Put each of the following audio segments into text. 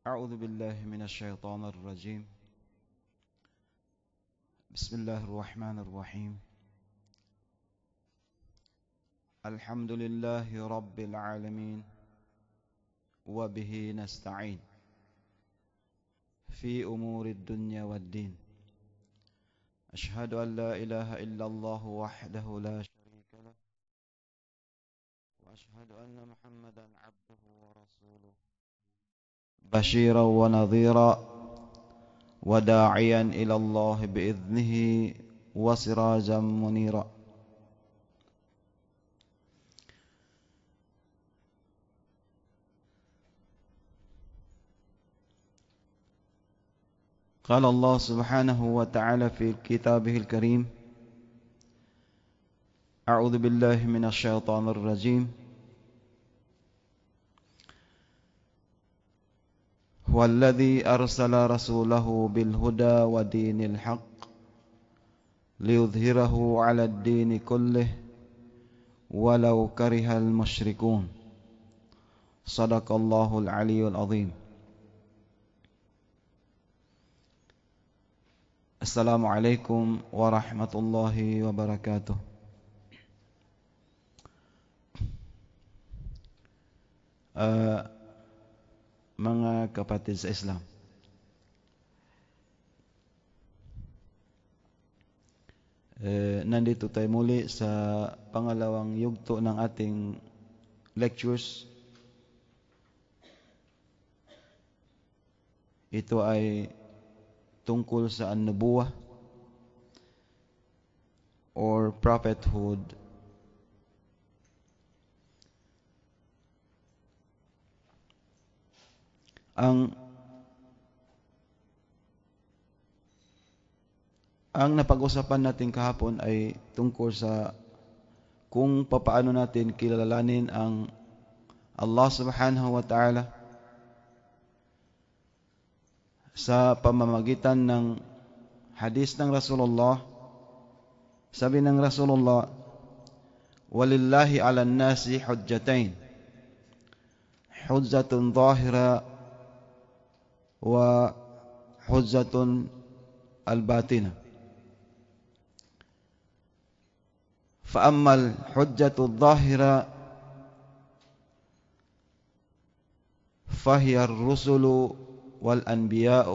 أعوذ بالله من الشيطان الرجيم. بسم الله الرحمن الرحيم. الحمد لله رب العالمين وبه نستعين في أمور الدنيا والدين. أشهد أن لا إله إلا الله وحده لا شريك له وأشهد أن محمدا عبده ورسوله بشيرا ونذيرا وداعيا إلى الله بإذنه وسراجا منيرا. قال الله سبحانه وتعالى في كتابه الكريم: أعوذ بالله من الشيطان الرجيم. هو الذي أرسل رسوله بالهدى ودين الحق ليظهره على الدين كله ولو كره المشركون. صدق الله العلي العظيم. السلام عليكم ورحمة الله وبركاته. Mga kapatid sa Islam, nandito tayo muli sa pangalawang yugto ng ating lectures. Ito ay tungkol sa an-nubuwah or prophethood. Ang napag-usapan natin kahapon ay tungkol sa kung papaano natin kilalanin ang Allah subhanahu wa ta'ala sa pamamagitan ng hadis ng Rasulullah. Sabi ng Rasulullah, walillahi ala nasi hujjatain, hujjatun zahira wa hujjatun al-batina. فأما الحجة الظاهرة فهي الرسل والأنبياء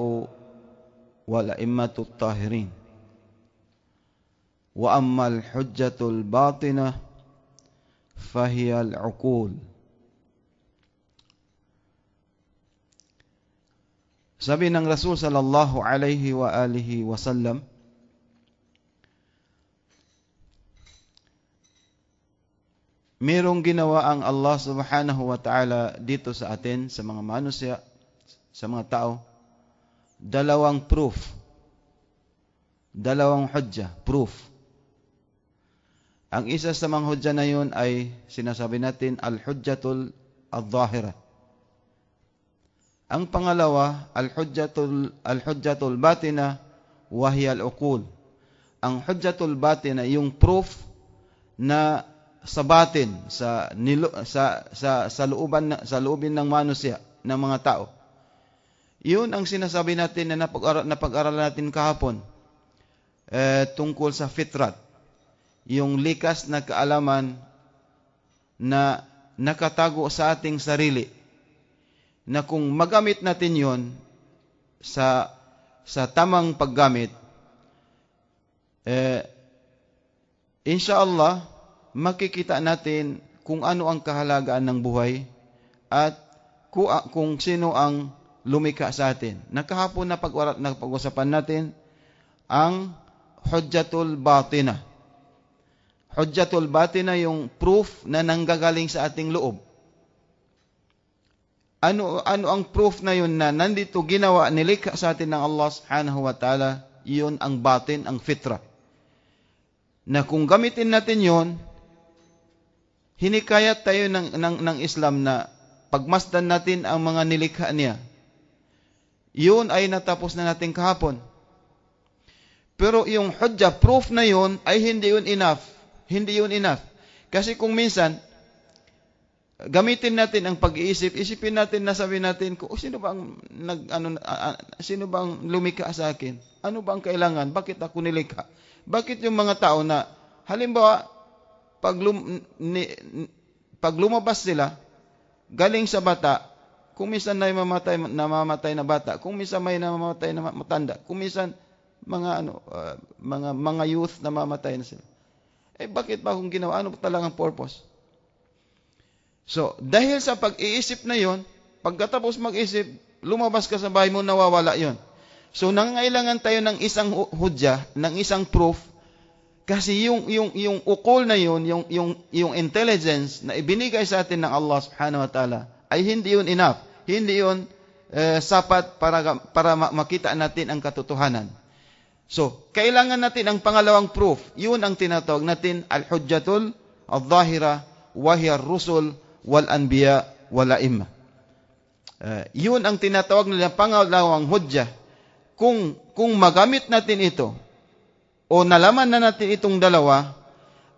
والأئمة الطاهرين، وأما الحجة الباطنة فهي العقول. Sabi ng Rasul sallallahu alaihi wa alihi wasallam, mayroong ginawa ang Allah subhanahu wa ta'ala dito sa atin, sa mga manusya, sa mga tao, dalawang proof, dalawang hujja, proof. Ang isa sa mga hujja na yun ay sinasabi natin al-hujjatul al-zahira. Ang pangalawa, al-hujjatul batina wa hiya al-uqul. Ang hujjatul batina, yung proof na sa batin, sa loobin ng manusya ng mga tao. Yun ang sinasabi natin na napag-aralan natin kahapon tungkol sa fitrat, yung likas na kaalaman na nakatago sa ating sarili, na kung magamit natin yon sa tamang paggamit, inshallah makikita natin kung ano ang kahalagaan ng buhay at kung sino ang lumikha sa atin. Nakahapon na pag-usapan natin ang hujjatul batina. Hujjatul batina, yung proof na nanggagaling sa ating loob. Ano ang proof na yun na nandito ginawa, nilikha sa atin ng Allah subhanahu wa ta'ala? Yun ang batin, ang fitra. Na kung gamitin natin yun, hinikayat tayo ng Islam na pagmasdan natin ang mga nilikha niya. Yun ay natapos na natin kahapon. Pero yung hujja, proof na yun, ay hindi yun enough. Hindi yun enough. Kasi kung minsan, gamitin natin ang pag-iisip, isipin natin na sabi natin, sino ba ang sino ba ang lumikha sa akin? Ano ba ang kailangan? Bakit ako nilikha? Bakit yung mga tao na halimbawa pag lumabas sila galing sa bata, kung minsan na namamatay na bata, kung minsan may namamatay na matanda, kung minsan mga youth na mamatay na sila. Bakit ba akong ginawa? Ano talagang purpose? So, dahil sa pag-iisip na yon, pagkatapos mag-isip, lumabas ka sa bahay mo, nawawala yon. So, nangangailangan tayo ng isang hudya, ng isang proof, kasi yung ukol na yon, yung intelligence na ibinigay sa atin ng Allah subhanahu wa ta'ala, ay hindi yun enough. Hindi yun sapat para makita natin ang katotohanan. So, kailangan natin ang pangalawang proof. Yun ang tinatawag natin al-hujjatul al-zahira wa hiya ar-rusul wal-anbiya wal-a'imma. Yun ang tinatawag nila pangalawang hujjah. Kung magamit natin ito, o nalaman na natin itong dalawa,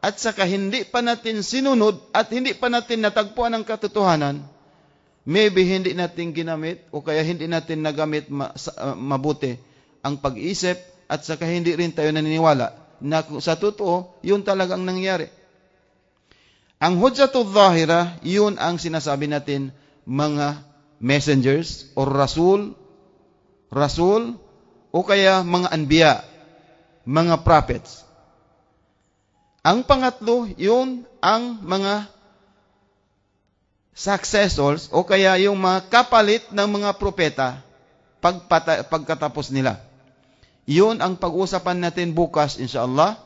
at saka hindi pa natin sinunod, at hindi pa natin natagpuan ang katotohanan, maybe hindi natin ginamit, o kaya hindi natin nagamit mabuti ang pag-isip, at saka hindi rin tayo naniniwala na sa totoo, yun talagang nangyari. Ang hujjatul zahira, yun ang sinasabi natin mga messengers o rasul o kaya mga anbiya, mga prophets. Ang pangatlo, yun ang mga successors o kaya yung mga kapalit ng mga propeta pagkatapos nila. Yun ang pag-usapan natin bukas, insyaAllah,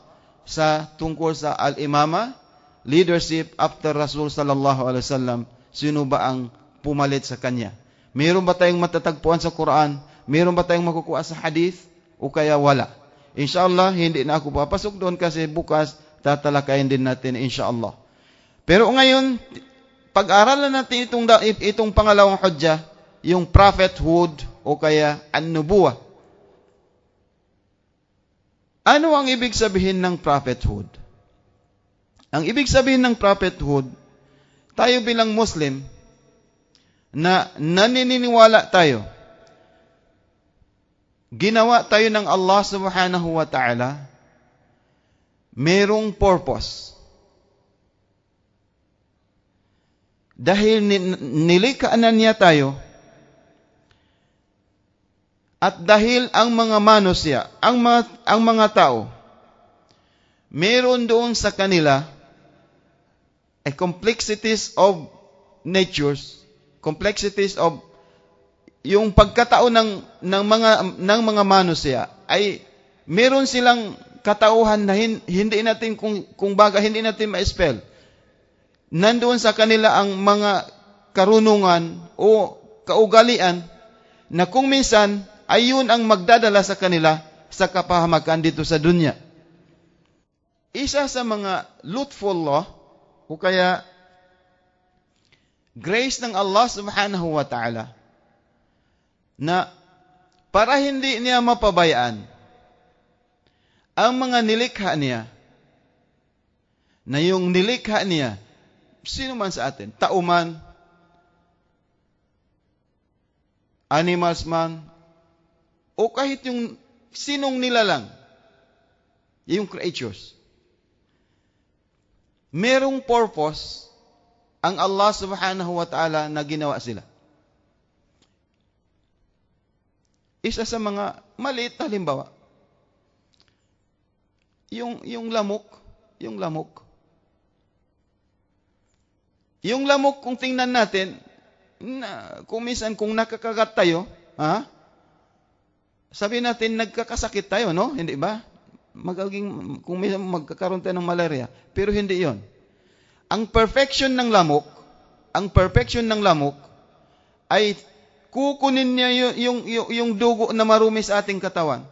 tungkol sa al-imama, leadership after Rasul sallallahu alaihi wasallam. Sino ba ang pumalit sa kanya? Mayroon ba tayong matatagpuan sa Quran? Mayroon ba tayong makukuha sa hadith? O kaya wala? Inshallah, hindi na ako papasok doon kasi bukas tatalakayin din natin inshallah. Pero ngayon, pag-aralan natin itong pangalawang hujjah, yung prophethood o kaya an-nubuwah. Ano ang ibig sabihin ng prophethood? Ang ibig sabihin ng prophethood, tayo bilang Muslim, na naniniwala tayo, ginawa tayo ng Allah subhanahu wa ta'ala, merong purpose. Dahil nilikha na niya tayo, at dahil ang mga manusya, ang mga tao, meron doon sa kanila complexities of natures, complexities of yung pagkatao ng mga manusya, ay meron silang katauhan na hindi natin hindi natin ma-spell. Nandoon sa kanila ang mga karunungan o kaugalian na kung minsan ay yun ang magdadala sa kanila sa kapahamakan dito sa dunya. Isa sa mga lutfullah o kaya grace ng Allah subhanahu wa ta'ala na para hindi niya mapabayaan ang mga nilikha niya, na yung nilikha niya, sino man sa atin, tao man, animals man, o kahit yung sinong nilalang, yung creatures, merong purpose ang Allah subhanahu wa ta'ala na ginawa sila. Isa sa mga maliit na halimbawa, yung lamok, kung tingnan natin, kung minsan kung nakakagat tayo, sabi natin nagkakasakit tayo, no? Hindi ba? Kung minsan magkakaroon tayo ng malaria, pero hindi yon. Ang perfection ng lamok ay kukunin niya yung dugo na marumi sa ating katawan.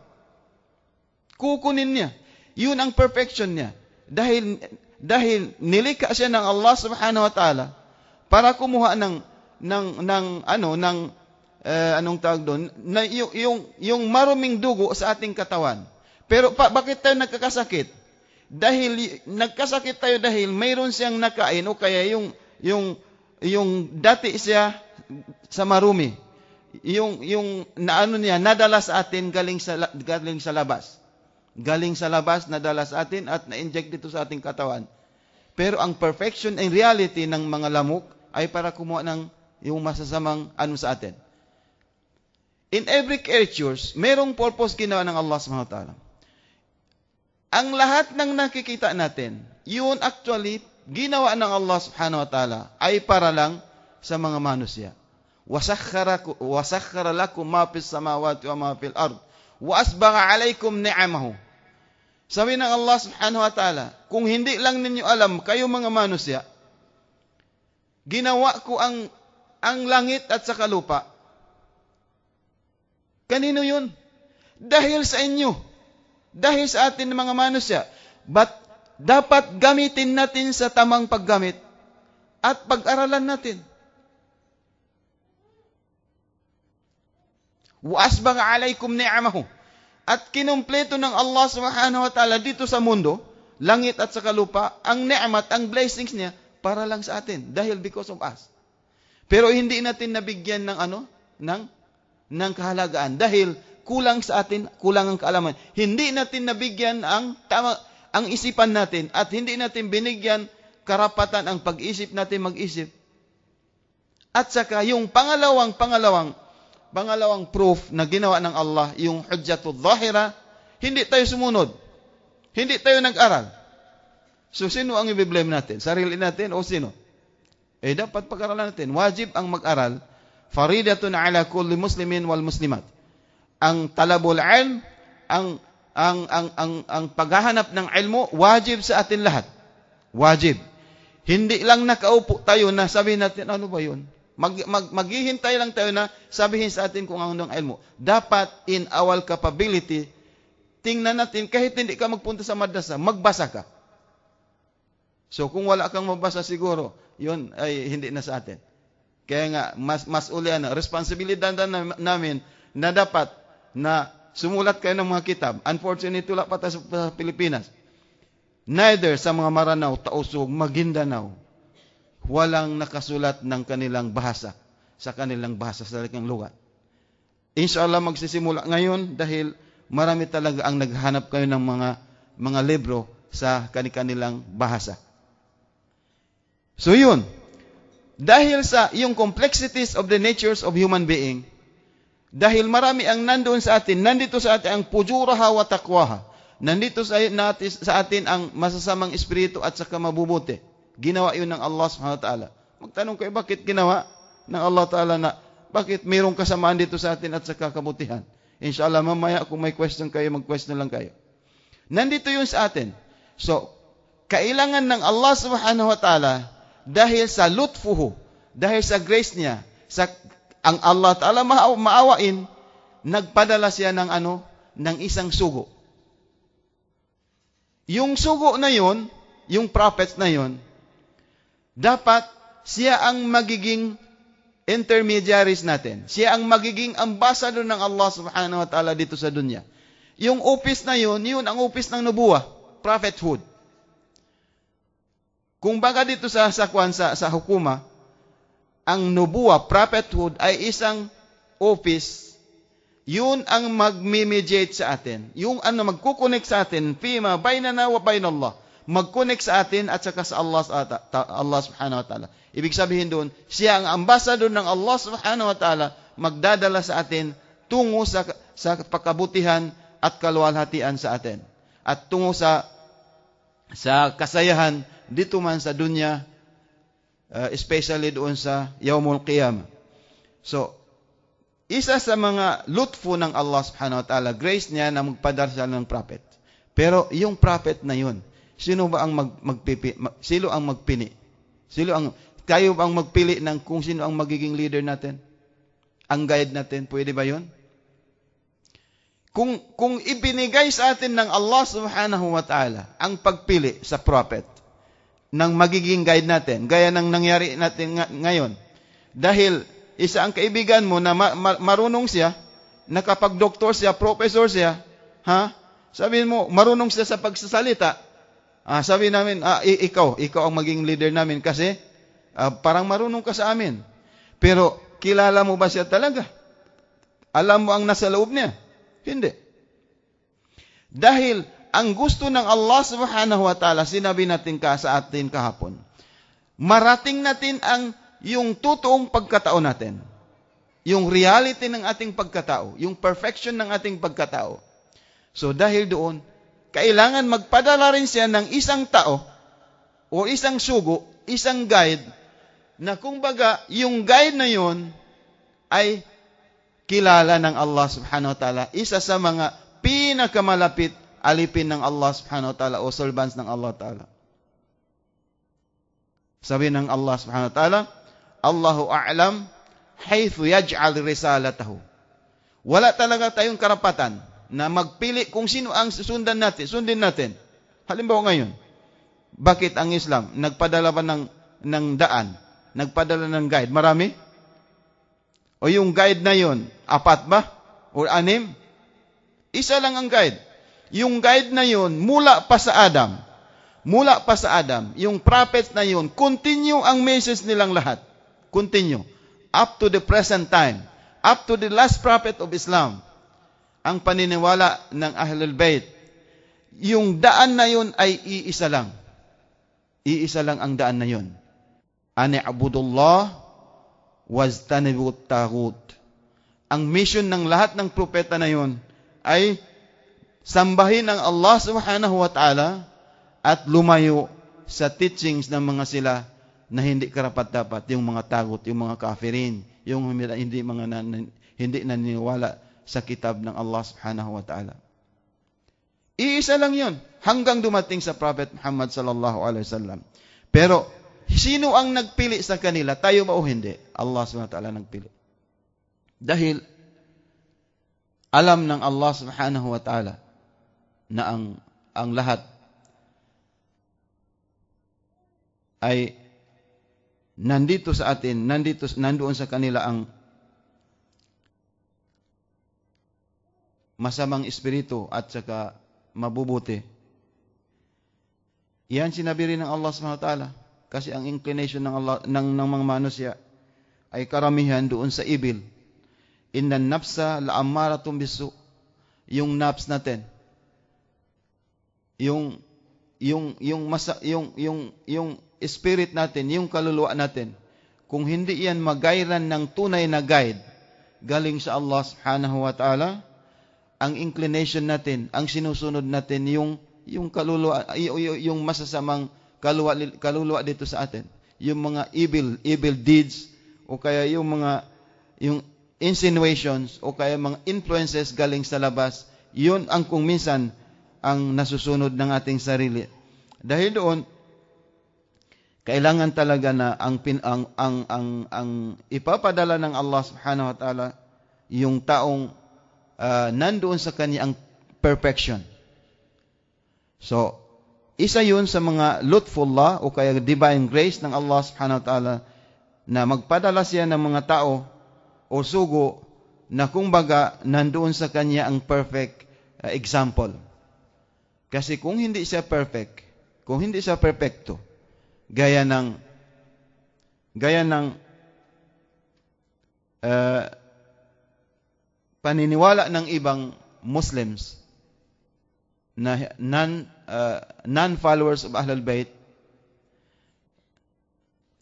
Kukunin niya. Yun ang perfection niya. Dahil nilikha siya ng Allah subhanahu wa ta'ala para kumuha anong tawag doon, na yung maruming dugo sa ating katawan. Pero bakit tayo nagkakasakit? Dahil nagkasakit tayo dahil mayroon siyang nakain o kaya yung yung dati siya sa marumi. Yung naano niya, nadala sa atin galing sa labas. Galing sa labas, nadala sa atin at na-inject dito sa ating katawan. Pero ang perfection and reality ng mga lamok ay para kumuha ng yung masasamang ano sa atin. In every creatures, merong purpose ginawa ng Allah subhanahu wa ta'ala. Ang lahat ng nakikita natin, yun actually, ginawa ng Allah subhanahu wa ta'ala ay para lang sa mga manusia. وَسَخَّرَ لَكُمْ مَا فِي السَّمَاوَاتِ وَمَا فِي الْأَرْضِ وَأَسْبَغَ عَلَيْكُمْ نِعَمَهُ. Sabi ng Allah subhanahu wa ta'ala, kung hindi lang ninyo alam, kayo mga manusia, ginawa ko ang langit at saka lupa. Kanino yun? Dahil sa inyo. Dahil sa atin mga manusia. But dapat gamitin natin sa tamang paggamit at pag-aralan natin. وَأَسْبَغَ عَلَيْكُمْ نِعَمَهُ. At kinumpleto ng Allah subhanahu wa ta'ala dito sa mundo, langit at saka lupa, ang ni'mat, ang blessings niya, para lang sa atin. Dahil because of us. Pero hindi natin nabigyan ng ng kahalagaan. Dahil kulang sa atin, kulang ang kaalaman. Hindi natin nabigyan ang isipan natin at hindi natin binigyan karapatan ang pag-isip natin mag-isip. At saka yung pangalawang proof na ginawa ng Allah, yung hujjatul zahira, hindi tayo sumunod. Hindi tayo nag-aral. So, sino ang i-blame natin? Sarili natin o sino? Dapat pag-aralan natin. Wajib ang mag-aral. Faridatun ala kulli muslimin wal muslimat. Ang talabul ilm, ang paghahanap ng ilmo, wajib sa atin lahat. Wajib. Hindi lang nakaupo tayo na sabihin natin, ano ba yun? Maghihintay lang tayo na sabihin sa atin kung anong ilmo. Dapat in our capability, tingnan natin, kahit hindi ka magpunta sa madrasa, magbasa ka. So kung wala kang mabasa siguro, yun ay hindi na sa atin. Kaya nga, mas ulian, responsibilidad namin na dapat na sumulat kayo ng mga kitab. Unfortunately, wala pa tayo sa Pilipinas. Neither sa mga Maranao, Tausug, Maguindanao, walang nakasulat ng kanilang bahasa sa talikang lugar. Inshallah magsisimula ngayon dahil marami talaga ang naghanap kayo ng mga libro sa kanilang bahasa. So yun, dahil sa yung complexities of the natures of human being, dahil marami ang nandoon sa atin, nandito sa atin ang pujuraha wa taqwaha, nandito sa atin ang masasamang espiritu at saka mabubuti. Ginawa yun ng Allah subhanahu wa ta'ala. Magtanong kayo, bakit ginawa ng Allah ta'ala na, bakit mayroong kasamaan dito sa atin at sa kabutihan? Inshallah, mamaya kung may question kayo, mag-question lang kayo. Nandito yun sa atin. So, kailangan ng Allah subhanahu wa ta'ala, dahil sa lutfuhu, dahil sa grace niya, ang Allah ta'ala maawain, nagpadala siya ng isang sugo. Yung sugo na yun, yung prophets na yun, dapat siya ang magiging intermediaries natin. Siya ang magiging ambassador ng Allah subhanahu wa ta'ala dito sa dunya. Yung office na yun ang office ng nubuwah, prophethood. Kung baga dito sa hukuma, ang nubuwah, prophethood ay isang office, yun ang mag-mediate sa atin. Yung magkukonek sa atin, fima bainana wa bainallah. Mag-connect sa atin at saka sa Allah subhanahu wa ta'ala. Ibig sabihin doon, siya ang ambassador ng Allah subhanahu wa ta'ala, magdadala sa atin tungo sa pagkabutihan at kaluwalhatian sa atin. At tungo sa kasayahan dito man sa dunya, especially doon sa Yawmul Qiyamah. So, isa sa mga lutfu ng Allah subhanahu wa ta'ala, grace niya na magpadala siya ng prophet. Pero yung prophet na yun, sino ba ang sino ang magpili? Kayo ba ang magpili ng kung sino ang magiging leader natin? Ang guide natin, pwede ba 'yon? Kung ibinigay sa atin ng Allah subhanahu wa ta'ala ang pagpili sa prophet ng magiging guide natin, gaya ng nangyari natin ngayon. Dahil isa ang kaibigan mo na marunong siya, nakapag-doktor siya, professor siya, sabihin mo, marunong siya sa pagsasalita. Sabi namin, ikaw ang maging leader namin kasi Parang marunong ka sa amin. Pero kilala mo ba siya talaga? Alam mo ang nasa loob niya? Hindi. Dahil ang gusto ng Allah subhanahu wa ta'ala, sinabi natin sa atin kahapon, marating natin yung totoong pagkatao natin. Yung reality ng ating pagkatao. Yung perfection ng ating pagkatao. So dahil doon, kailangan magpadala rin siya ng isang tao o isang sugo, isang guide, na kumbaga, yung guide na yun ay kilala ng Allah subhanahu wa ta'ala. Isa sa mga pinakamalapit alipin ng Allah subhanahu wa ta'ala o servants ng Allah ta'ala. Sabi ng Allah subhanahu wa ta'ala, Allahu a'lam haythu yaj'al risalatahu. Wala talaga tayong karapatan na magpili kung sino ang sundin natin. Halimbawa ngayon, bakit ang Islam nagpadala ba ng daan? Nagpadala ng guide? Marami? O yung guide na yon, 4 ba? O 6? Isa lang ang guide. Yung guide na yon, mula pa sa Adam, yung prophets na yon, continue ang message nilang lahat. Continue. Up to the present time. Up to the last prophet of Islam. Ang paniniwala ng Ahlul Bayt. Yung daan na yon ay iisa lang. Iisa lang ang daan na yon. Ani'budullah wajtanibut taghut. Ang mission ng lahat ng propeta na yon ay sambahin ang Allah subhanahu wa ta'ala at lumayo sa teachings ng mga sila na hindi karapat-dapat, yung mga tagut, yung mga kafirin, yung hindi naniniwala sa kitab ng Allah subhanahu wa ta'ala. Iisa lang yun hanggang dumating sa Prophet Muhammad sallallahu alaihi wasallam. Pero sino ang nagpili sa kanila? Tayo ba o hindi? Allah subhanahu wa ta'ala nagpili. Dahil alam ng Allah subhanahu wa ta'ala na ang lahat ay nandito sa atin, nandoon sa kanila ang masamang espiritu at saka mabubuti. Yan sinabi rin ng Allah subhanahu wa ta'ala. Kasi ang inclination ng mga manusia ay karamihan doon sa evil. Innan nafsa la'ammaratun bisu. Yung nafs natin. Yung spirit natin, yung kaluluwa natin. Kung hindi yan magayran ng tunay na guide galing sa Allah subhanahu wa ta'ala, ang inclination natin, ang sinusunod natin yung kaluluwa, yung masasamang kaluluwa dito sa atin. Yung mga evil deeds o kaya yung insinuations o kaya mga influences galing sa labas, yun ang kung minsan ang nasusunod ng ating sarili. Dahil doon, kailangan talaga na ang ipapadala ng Allah subhanahu wa ta'ala yung taong nandoon sa kanya ang perfection. So, isa yun sa mga lutfullah o kaya divine grace ng Allah subhanahu wa ta'ala na magpadala siya ng mga tao o sugo na kumbaga nandoon sa kanya ang perfect example. Kasi kung hindi siya perfecto, gaya ng paniniwala ng ibang Muslims na non-followers of Ahlul Bayt,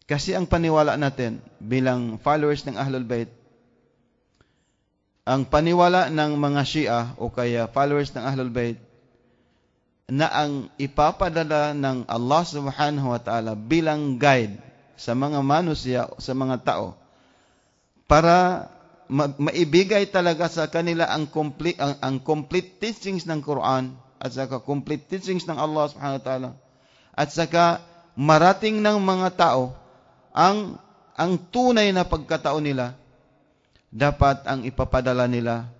kasi ang paniwala natin bilang followers ng Ahlul Bayt, ang paniwala ng mga Shia o kaya followers ng Ahlul Bayt, na ang ipapadala ng Allah subhanahu wa ta'ala bilang guide sa mga manusia, sa mga tao, para maibigay talaga sa kanila ang complete teachings ng Quran at saka complete teachings ng Allah subhanahu wa ta'ala, at saka marating ng mga tao ang tunay na pagkatao nila. Dapat ang ipapadala nila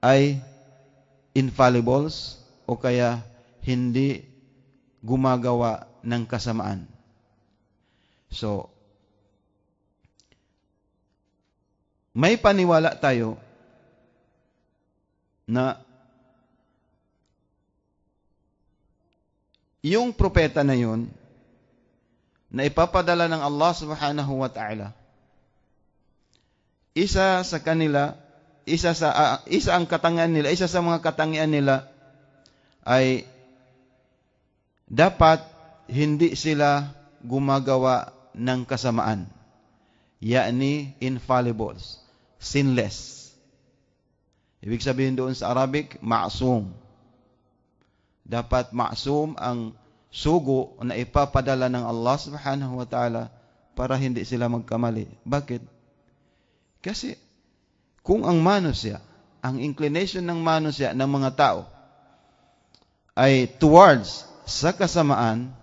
ay infallibles o kaya hindi gumagawa ng kasamaan. So, may paniwala tayo na yung propeta na yun, na ipapadala ng Allah subhanahu wa ta'ala. Isa ang katangian nila, isa sa mga katangian nila ay dapat hindi sila gumagawa ng kasamaan. Yani infallibles, sinless. Ibig sabihin doon sa Arabic, ma'sum. Dapat ma'sum ang sugo na ipapadala ng Allah subhanahu wa ta'ala para hindi sila magkamali. Bakit? Kasi kung ang manusya, ang inclination ng manusya ng mga tao ay towards sa kasamaan,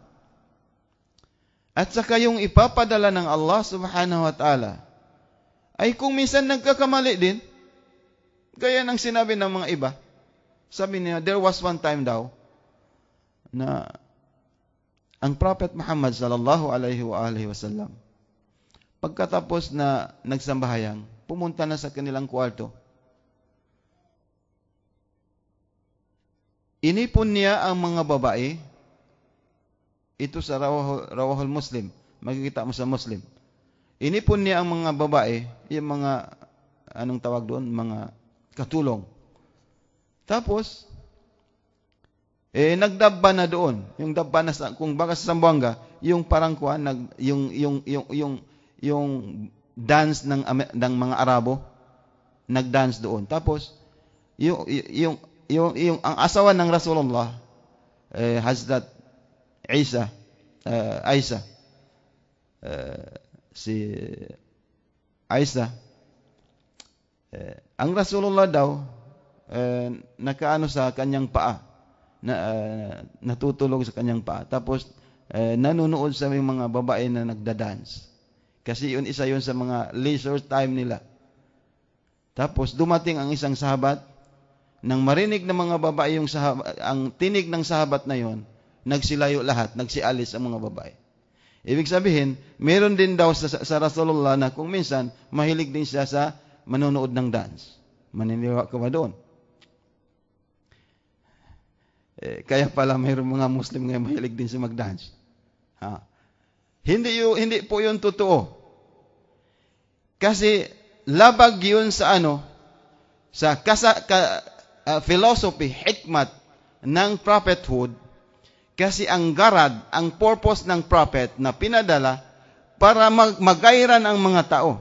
at saka yung ipapadala ng Allah subhanahu wa ta'ala ay kung minsan nagkakamali din, gaya ng sinabi ng mga iba. Sabi niya, there was one time daw na ang Prophet Muhammad sallallahu alaihi wasallam, pagkatapos na nagsambahayang, pumunta na sa kanilang kwarto. Inipon niya ang mga babae. Ito sa Rawahul Muslim. Makikita mo sa Muslim. Inipon niya ang mga babae, yung mga, anong tawag doon? Mga katulong. Tapos, nagdabba na doon. Yung dabba na kung baka sa Zamboanga, yung parang kuan, yung dance ng mga Arabo, nagdance doon. Tapos, ang asawa ng Rasulullah, Hazrat Aisha, si Aisha, ang Rasulullah daw, nakaano sa kanyang paa, natutulog sa kanyang paa. Tapos, nanonood sa mga babae na nagda-dance. Kasi isa yun sa mga leisure time nila. Tapos, dumating ang isang sahabat, nang marinig ng mga babae ang tinig ng sahabat na yon, nagsilayo lahat, nagsialis ang mga babae. Ibig sabihin, meron din daw sa Rasulullah na kung minsan, mahilig din siya sa manonood ng dance. Maniniwa ka ba doon? Kaya pala mayroong mga Muslim ngayon mahilig din sa mag-dance. Hindi po yun totoo. Kasi labag yun sa philosophy, hikmat ng prophethood. Kasi ang garad, ang purpose ng prophet na pinadala para magairan ang mga tao.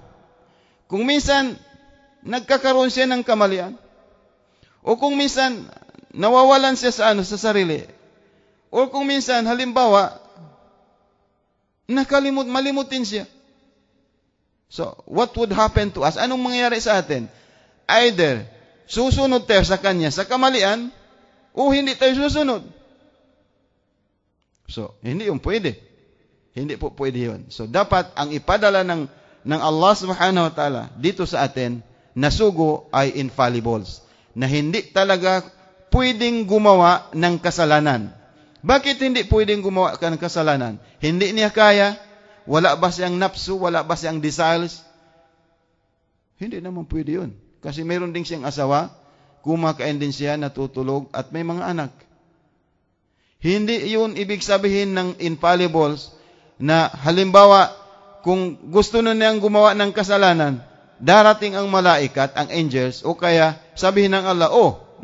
Kung minsan nagkakaroon siya ng kamalian, o kung minsan nawawalan siya sa sarili, o kung minsan halimbawa malimutin siya. So, what would happen to us? Anong mangyayari sa atin? Either susunod tayo sa kanya sa kamalian, o hindi tayo susunod. So, hindi yung pwede. Hindi po pwede yun. So, dapat ang ipadala ng Allah subhanahu wa ta'ala dito sa atin na sugo ay infallibles. Na hindi talaga pwedeng gumawa ng kasalanan. Bakit hindi pwedeng gumawa ng kasalanan? Hindi niya kaya? Wala ba siyang napsu? Wala ba siyang desires? Hindi naman pwede yun. Kasi meron din siyang asawa, kumakain din siya, natutulog, at may mga anak. Hindi yun ibig sabihin ng infallibles na halimbawa kung gusto na niyang gumawa ng kasalanan, darating ang malaikat, ang angels, o kaya sabihin ng Allah,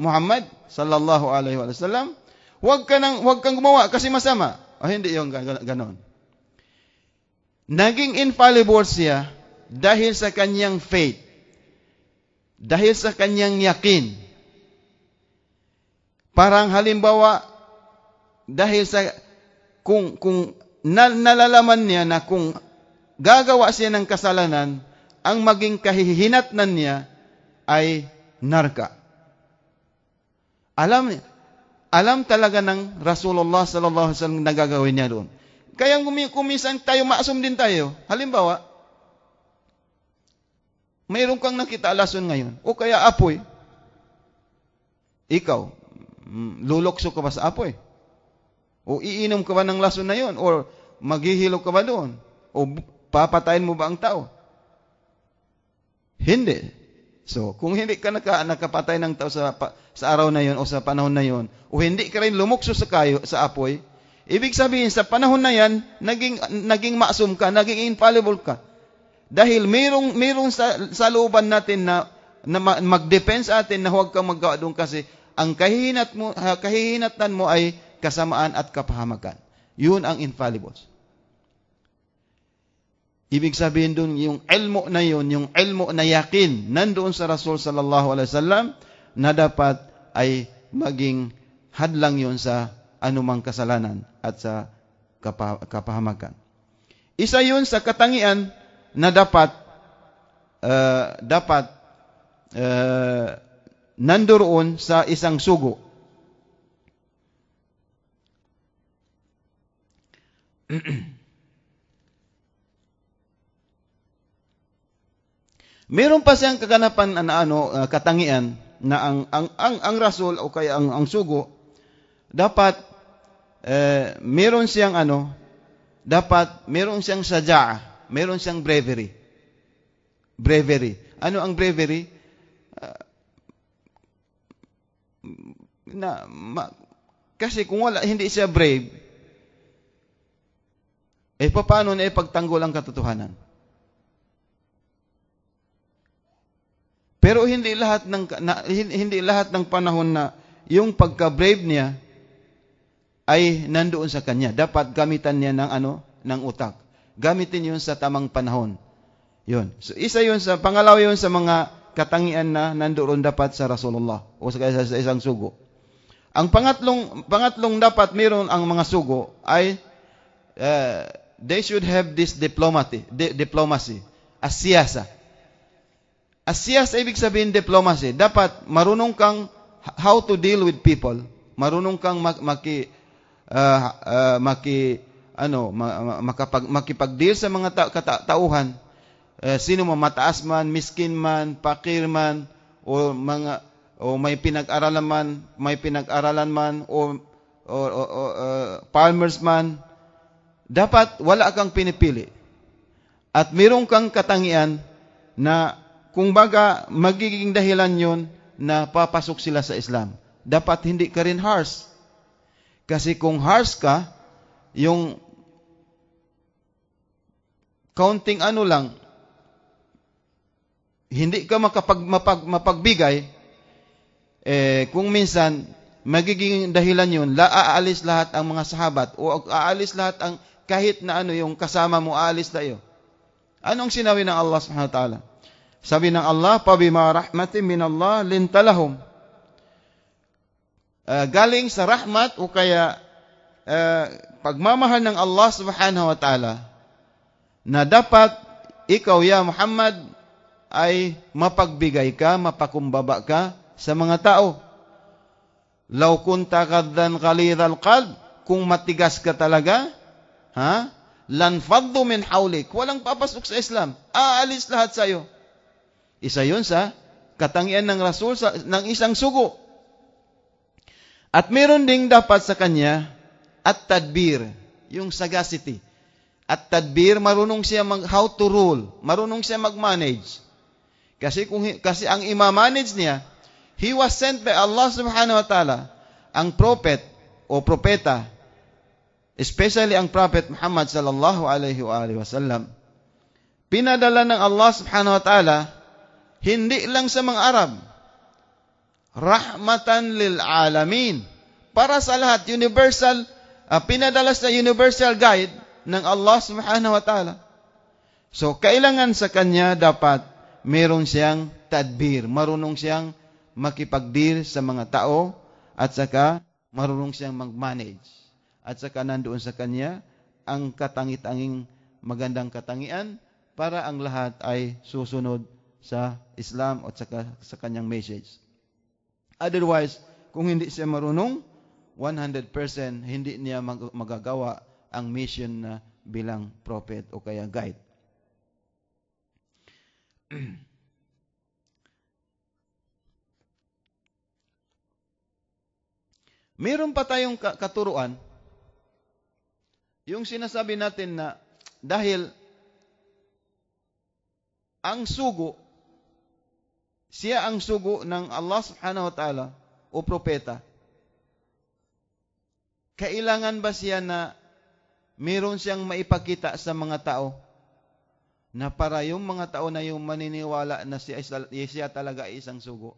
Muhammad sallallahu alaihi wasallam, huwag kang gumawa kasi masama. Hindi yung ganon. Naging infallible siya dahil sa kanyang faith, dahil sa kanyang yakin. Parang halimbawa, dahil sa kung nalalaman niya na kung gagawa siya ng kasalanan, ang maging kahihinatnan niya ay narka. Alam talaga ng Rasulullah sallallahu alaihi wasallam na gagawin niya doon. Kaya kumisan tayo, maasum din tayo. Halimbawa, mayroon kang nakita lason ngayon, o kaya apoy. Ikaw, lulokso ka ba sa apoy? O iinom ka ba ng lason na yon? O maghihilok ka ba doon? O papatayin mo ba ang tao? Hindi. So, kung hindi ka nakapatay ng tao sa araw na yon o sa panahon na yon, o hindi ka rin lumukso sa apoy, Ibig sabihin, sa panahon na yan, naging maksum ka, naging infallible ka. Dahil mayroong sa looban natin na mag-defense atin na huwag kang maggawa doon kasi ang kahihinatan mo ay kasamaan at kapahamakan. Yun ang infallibles. Ibig sabihin doon, yung ilmo na yun, yung ilmo na yakin, nandoon sa Rasul sallallahu alaihi wasallam, na dapat ay maging hadlang yun sa anumang kasalanan at sa kapahamakan. Isa yun sa katangian na dapat nandoon sa isang sugo. Meron pa siyang kaganapan na katangian na ang rasul o kaya ang sugo dapat meron siyang dapat meron siyang sadya, meron siyang bravery. Bravery. Ano ang bravery? Kasi kung hindi siya brave, paano na ipagtanggol ang katotohanan? Pero hindi lahat ng panahon na yung pagka-brave niya ay nandoon sa kanya. Dapat gamitan niya ng utak. Gamitin 'yun sa tamang panahon. 'Yun. So isa 'yun sa pangalawa 'yun sa mga katangian na nandoon dapat sa Rasulullah o sa isang sugo. Ang pangatlong dapat meron ang mga sugo ay they should have this diplomacy, asiyasa. Asiyasa ibig sabihin diplomacy. Dapat marunong kang how to deal with people. Marunong kang makipag-deal sa mga tauhan. Sino man, mataas man, miskin man, pakir man, o may pinag-aralan man, o farmers man. Dapat wala kang pinipili. At mayroon kang katangian na kung baga magiging dahilan yun na papasok sila sa Islam. Dapat hindi ka rin harsh. Kasi kung harsh ka, yung counting lang, hindi ka mapagbigay, kung minsan, magiging dahilan yun, aalis lahat ang mga sahabat, o aalis lahat ang kahit na yung kasama mo, aalis na yun. Anong sinabi ng Allah subhanahu wa ta'ala? Sabi ng Allah, "Pabima rahmatin min Allah lintalahum." Galing sa rahmat o kaya pagmamahal ng Allah subhanahu wa ta'ala na dapat ikaw, ya Muhammad, ay mapagbigay ka, mapakumbaba ka sa mga tao. Law kunta kaddan ghalidhal qalb, kung matigas ka talaga, lanfaddu min hawlik, walang papasok sa Islam, aalis lahat sa iyo. Isa yun sa katangian ng Rasul ng isang sugo. At meron ding dapat sa kanya at tadbir, yung sagacity. At tadbir, marunong siya how to rule, marunong siya mag-manage. Kasi ang ima-manage niya, he was sent by Allah subhanahu wa ta'ala, ang prophet o propeta, especially ang prophet Muhammad sallallahu alaihi wa sallam, pinadala ng Allah subhanahu wa ta'ala hindi lang sa mga Arab. Rahmatan lil alamin. Para sa lahat, universal, pinadala sa universal guide ng Allah subhanahu wa ta'ala. So, kailangan sa kanya dapat meron siyang tadbir. Marunong siyang makipag-deal sa mga tao at saka marunong siyang mag-manage. At saka nandoon sa kanya ang katangi-tanging magandang katangian para ang lahat ay susunod sa Islam at sa kanyang message. Otherwise, kung hindi siya marunong, 100% hindi niya magagawa ang mission na bilang prophet o kaya guide. Meron pa tayong katuruan, yung sinasabi natin na dahil ang sugo, siya ang sugo ng Allah subhanahu wa ta'ala o propeta. kailangan ba siya na meron siyang maipakita sa mga tao na para yung mga tao na yung maniniwala na siya talaga ay isang sugo?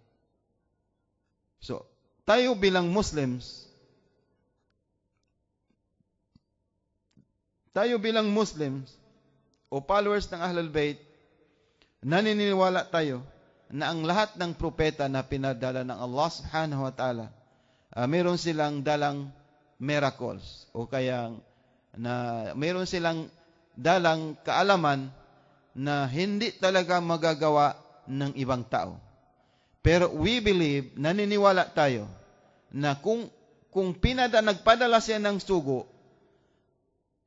So, tayo bilang Muslims, o followers ng Ahlul Bayt, naniniwala tayo na ang lahat ng propeta na pinadala ng Allah subhanahu wa ta'ala, meron silang dalang miracles, o kaya na meron silang dalang kaalaman na hindi talaga magagawa ng ibang tao. Pero we believe, naniniwala tayo, na kung nagpadala siya ng sugo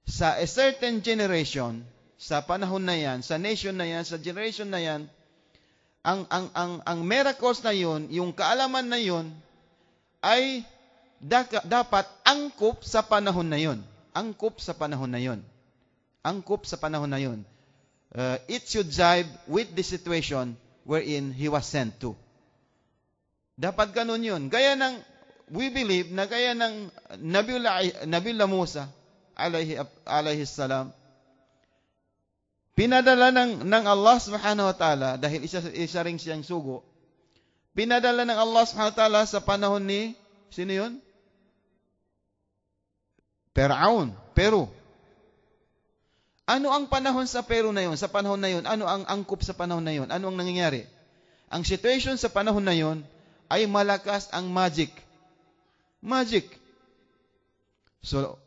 sa a certain generation, sa panahon na yan, sa nation na yan, sa generation na yan, ang miracles na yun, yung kaalaman na yun, ay dapat angkop sa panahon na yun. Angkop sa panahon na yun. Angkop sa panahon na yun. It should jive with the situation wherein he was sent to. Dapat ganun yun. Gaya ng, we believe, na gaya ng Nabiullah Musa, alayhi salam, pinadala ng Allah subhanahu wa ta'ala, dahil isa ring siyang sugo, pinadala ng Allah subhanahu wa ta'ala sa panahon ni, sino yun? Pero. Ano ang panahon sa Pero na yun? Sa panahon na yun, ano ang angkop sa panahon na yun? Ano ang nangyayari? Ang situation sa panahon na yun ay malakas ang magic. So,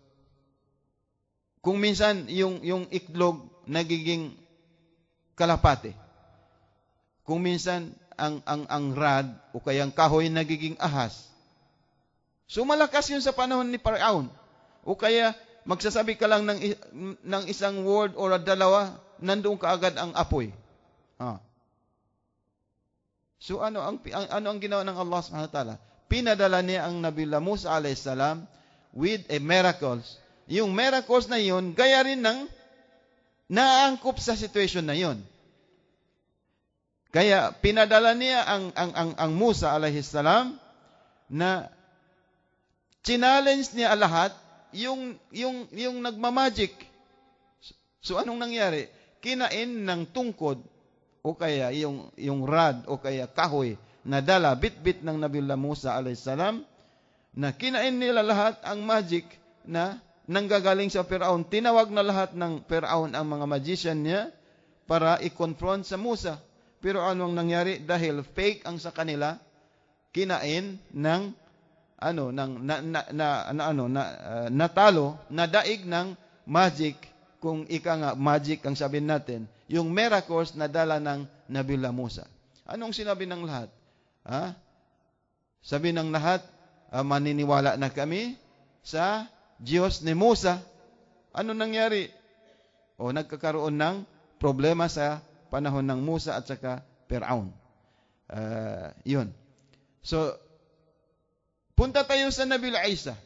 kung minsan yung itlog nagiging kalapate, kung minsan ang rad o kayang kahoy nagiging ahas, so malakas yun sa panahon ni Paraon. O kaya magsasabi ka lang ng isang word or dalawa, nandoon kaagad ang apoy. So ano ang ginawa ng Allah subhanahu wa ta'ala? Pinadala niya ang Nabiullah Musa alayhi salam with a miracles. Yung miracles na yun, gaya rin ng naangkop sa situation na yun. Kaya pinadala niya ang Musa alayhi salam na challenge niya lahat yung nagmamagic. So anong nangyari? Kinain ng tungkod o kaya yung rad o kaya kahoy na dala bit-bit ng Nabiullah Musa alayhi salam, na kinain nila lahat ang magic na nanggagaling sa Firaun. Tinawag na lahat ng Firaun ang mga magician niya para i-confront sa Musa. Pero ano ang nangyari? Dahil fake ang sa kanila, kinain ng natalo, nadaig ng magic, kung ika nga magic ang sabihin natin, yung miracles na dala ng Nabiullah Musa. Anong sinabi ng lahat? Sabi ng lahat, maniniwala na kami sa Diyos ni Musa. Ano nangyari? Nagkakaroon ng problema sa panahon ng Musa at saka Firaun. Yun. So, punta tayo sa Nabiullah Isa.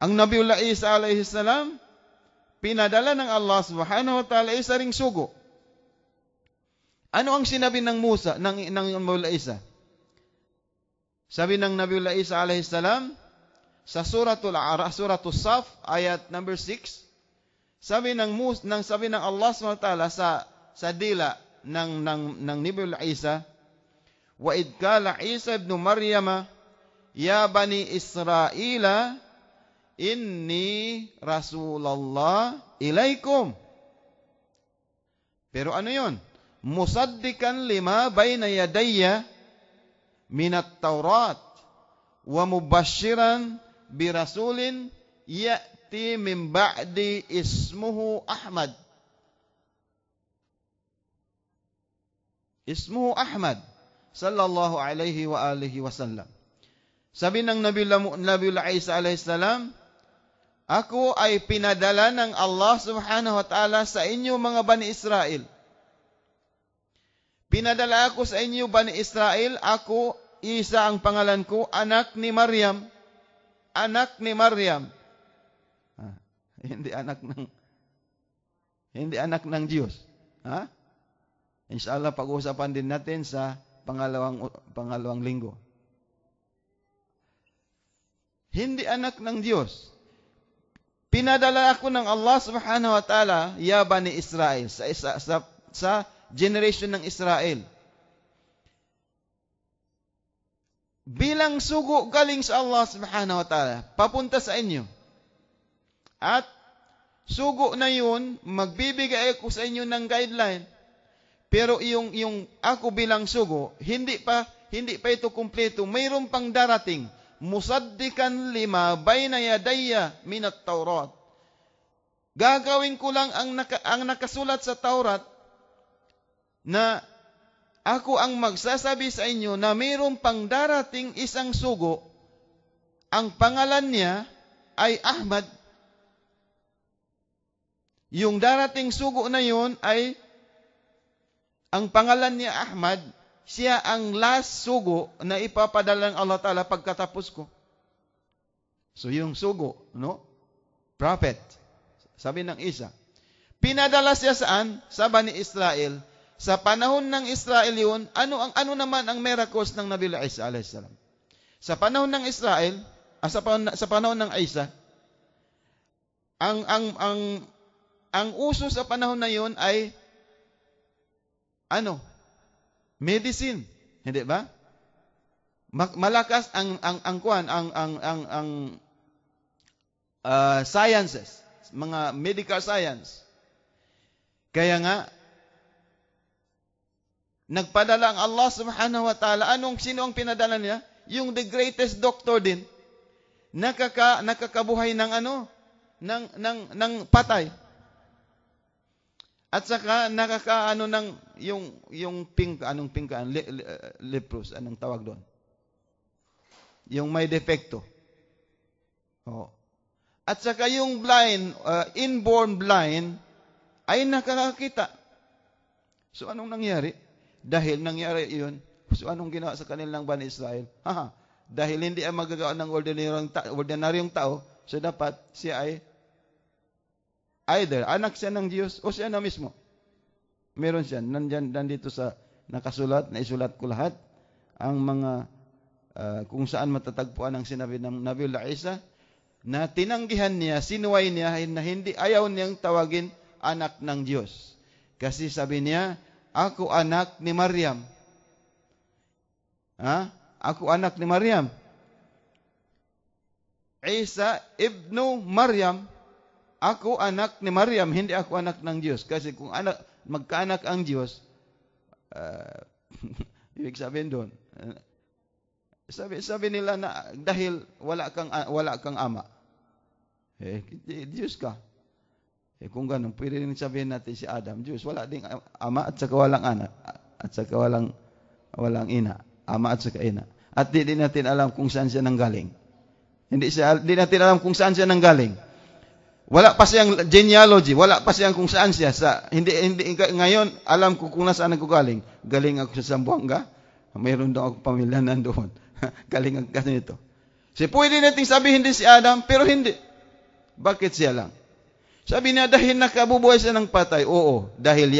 Ang Nabiullah Isa alayhi salam, pinadala ng Allah subhanahu wa ta'ala isa ring sugo. Ano ang sinabi ng Musa, ng Nabiullah Isa? Sabi ng Nabiullah Isa alayhi salam, sa Suratul Saf, ayat number 6, sabi ng Allah subhanahu wa ta'ala sa dila ng Nabiullah Isa, wa id qala Isa ibn Maryama, ya bani Israila, inni Rasulullah ilaikum. Pero ano yun? Musaddikan lima bayna yadayya minat Taurat wa mubashiran birasulin ya'ti min ba'di ismuhu Ahmad. Ismuhu Ahmad sallallahu alaihi wa alihi wasallam. Sabi ng Nabiullah Isa alayhi salam, ako ay pinadala ng Allah subhanahu wa ta'ala sa inyo mga Bani Israel. Pinadala ako sa inyo Bani Israel, ako, Isa ang pangalan ko, anak ni Maryam. Anak ni Maryam. Hindi anak ng Diyos. Inshallah pag-uusapan din natin sa pangalawang linggo. Hindi anak ng Diyos. Pinadala ako ng Allah subhanahu wa ta'ala, ya Bani Israel, sa generation ng Israel. Bilang sugo galing sa Allah subhanahu wa ta'ala, papunta sa inyo. At sugo na yun, magbibigay ako sa inyo ng guideline. Pero yung ako bilang sugo, hindi pa ito kumpleto. Mayroon pang darating. Musaddikan lima bayna yadayya minat Taurat. Gagawin ko lang ang nakasulat sa Taurat na ako ang magsasabi sa inyo na mayroon pang darating isang sugo. Ang pangalan niya ay Ahmad. Yung darating sugo na yun ay ang pangalan niya Ahmad. Siya ang last sugo na ipapadala ng Allah Ta'ala pagkatapos ko. So yung sugo, no? Prophet. Sabi ng Isa. Pinadala siya saan? Sa Bani Israel. Sa panahon ng Israel yun, ano naman ang miracles ng Nabi Isa alayhis salam? Sa panahon ng Israel, sa panahon ng Isa, ang uso sa panahon na yun ay medicine, hindi ba? Malakas ang sciences, mga medical science. Kaya nga nagpadala ang Allah subhanahu wa ta'ala. Sino ang pinadala niya? Yung the greatest doctor din. Nakakabuhay ng ng patay. At saka ng yung leprous, anong tawag doon? Yung may defekto. Oh. At saka yung blind, inborn blind ay nakakakita. So anong nangyari? Dahil nangyari iyon, so anong ginawa sa kanilang Bani Israel? Dahil hindi ay magagawa ng ordinaryong tao, so dapat siya ay either anak siya ng Diyos o siya na mismo. Meron siya. Nandito sa nakasulat, naisulat ko lahat, ang mga kung saan matatagpuan ang sinabi ng Nabiullah Isa, na tinanggihan niya, sinuway niya, na hindi ayaw niyang tawagin anak ng Diyos. Kasi sabi niya, ako anak ni Maryam. Ako anak ni Maryam. Isa ibnu Maryam. Ako anak ni Maryam, hindi ako anak ng Diyos. Kasi kung magkaanak ang Diyos, ibig sabihin doon, sabi nila na dahil wala kang ama. Diyos ka. Kung ganun, pwede rin sabihin natin si Adam, Diyos, wala ding ama at saka walang anak. At saka walang ina. Ama at saka ina. At di natin alam kung saan siya nanggaling. Di natin alam kung saan siya nanggaling. Wala pa siyang genealogy, wala pa siyang kung saan siya. Hindi ngayon, alam ko kung nasaan ako galing. Galing ako sa Zamboanga. Mayroon daw ako pamilya nandoon. Galing ako ganito. So, pwede natin sabihin din si Adam, pero hindi. Bakit siya lang? Sabi niya, dahil nakabubuhay siya ng patay. Oo, dahil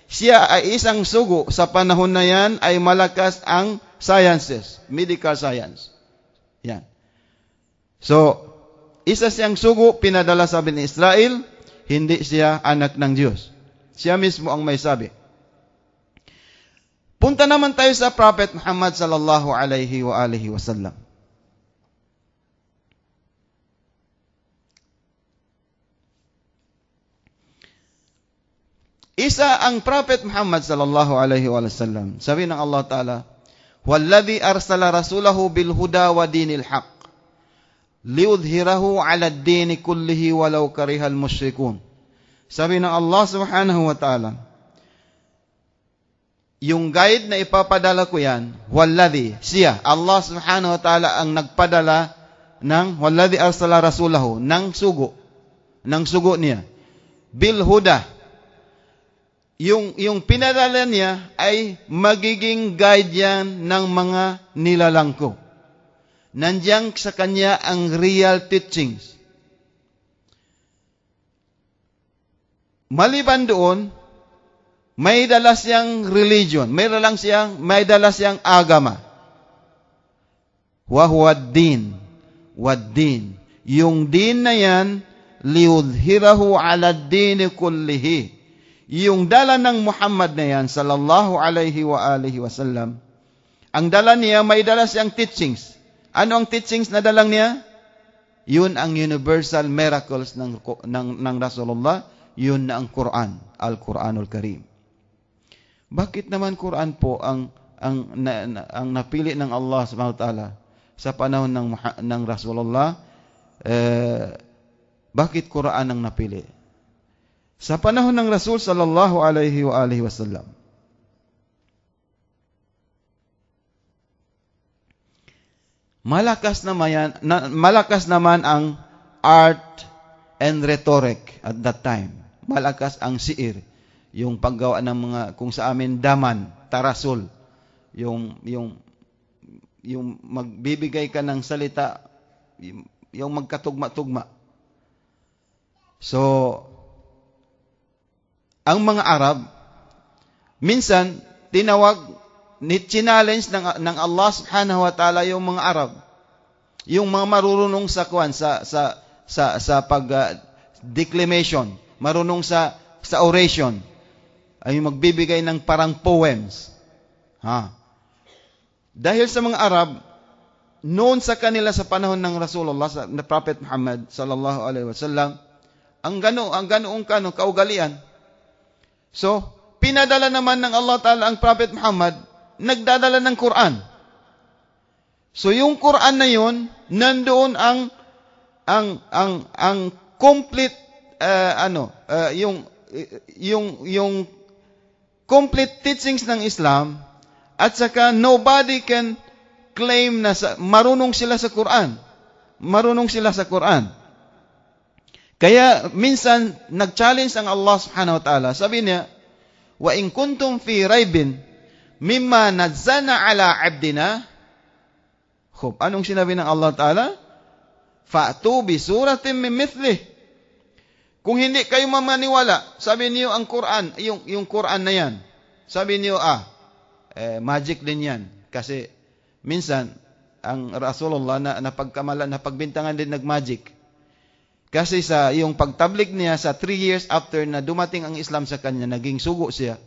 siya ay isang sugo. Sa panahon na yan ay malakas ang sciences, medical science. Yan. So, isa siyang sugo, pinadala sa Bani Israel, hindi siya anak ng Diyos. Siya mismo ang may sabi. Punta naman tayo sa Prophet Muhammad sallallahu alaihi wa alihi wasallam. Isa ang Prophet Muhammad sallallahu alaihi wa sallam. Sabi ng Allah Ta'ala, "Walladhi arsala rasulahu bil huda wa dinil haq, liudhhirahu 'ala ad-din kullihi walau karihal musyrikun." Sabi ng Allah Subhanahu wa Ta'ala, yung guide na ipapadala ko yan, walladhi, siya, Allah Subhanahu wa Ta'ala ang nagpadala ng walladhi arsala rasulahu, ng sugo niya, bil huda. Yung pinadala niya ay magiging guide yan ng mga nilalang ko. Nandiyan sa kanya ang real teachings. Maliban doon, may dala siyang religion, may dala siyang agama. Wa huwa ad-din wad-din. Yung din na yan, liyudhirahu ala ad-din kullihi. Yung dala ng Muhammad na yan, sallallahu alaihi wa alihi wasallam, ang dala niya, may dala siyang teachings. Ano ang teachings na dalang niya? Yun ang universal miracles ng Rasulullah. Yun na ang Quran, Al-Quranul Karim. Bakit naman Quran po ang napili ng Allah subhanahu wa ta'ala sa panahon ng Rasulullah? Bakit Quran ang napili? Sa panahon ng Rasul sallallahu alaihi wa alihi wasallam, malakas naman ang art and rhetoric at that time. Malakas ang siir, yung paggawa ng mga, kung sa amin, daman, tarasul, yung magbibigay ka ng salita, yung magkatugma-tugma. So, ang mga Arab, minsan, challenge ng Allah subhanahu wa ta'ala yung mga Arab. Yung mga marunong sa declamation, marunong sa oration, ay magbibigay ng parang poems. Dahil sa mga Arab, noon sa kanila sa panahon ng Rasulullah, na Prophet Muhammad sallallahu alaihi wasallam, ang ganoong kaugalian. So, pinadala naman ng Allah Ta'ala ang Prophet Muhammad, nagdadala ng Quran. So, yung Quran na yun, nandoon ang complete, yung complete teachings ng Islam, at saka nobody can claim na marunong sila sa Quran. Marunong sila sa Quran. Kaya minsan nag-challenge ang Allah subhanahu wa ta'ala. Sabi niya, wa in kuntum fi raibin mimma nazzalna ala abdina. Anong sinabi ng Allah Ta'ala? Fa'tu bi suratin min mithlih. Kung hindi kayo mamaniwala, sabi niyo ang Quran, yung Quran na yan. Sabi niyo, magic din yan. Kasi minsan ang Rasulullah napagbintangan din nag-magic. Kasi sa yung pagtablik niya sa 3 years after na dumating ang Islam sa kanya, naging sugo siya.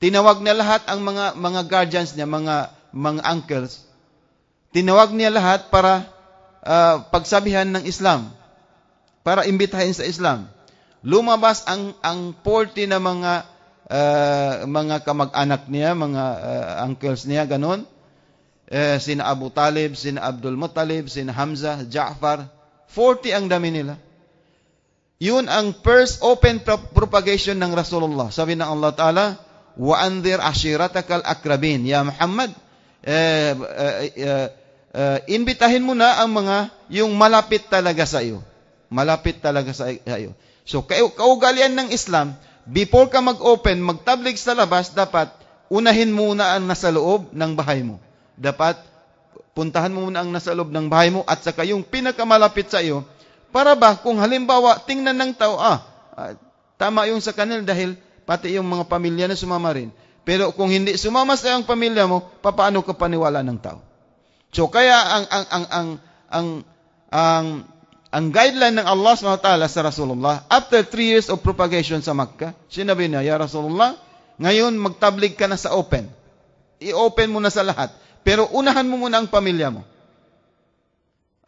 Tinawag niya lahat ang mga guardians niya, mga uncles. Tinawag niya lahat para pagsabihan ng Islam, para imbitahin sa Islam. Lumabas ang 40 na mga kamag-anak niya, mga uncles niya, ganon. Sina Abu Talib, sina Abdul Muttalib, sina Hamzah, Ja'far. 40 ang dami nila. Yun ang first open propagation ng Rasulullah. Sabi ng Allah Ta'ala, وَأَنذِرْ عَشِيرَتَكَ الْأَقْرَبِينَ Ya Muhammad, imbitahin mo na ang yung malapit talaga sa iyo. Malapit talaga sa iyo. So, kaugalian ng Islam, before ka mag-open, magtablig sa labas, dapat unahin muna ang nasa loob ng bahay mo. Dapat puntahan mo muna ang nasa loob ng bahay mo at saka yung pinakamalapit sa iyo, para ba kung halimbawa tingnan ng tao, tama yung sa kanil dahil pati yung mga pamilya na sumama rin. Pero kung hindi sumama sa iyong pamilya mo, paano ka paniwala ng tao? So kaya ang guideline ng Allah SWT sa Rasulullah, after 3 years of propagation sa Makkah, sinabi niya, Ya Rasulullah, ngayon magtablig ka na sa open. I-open mo na sa lahat. Pero unahan mo muna ang pamilya mo.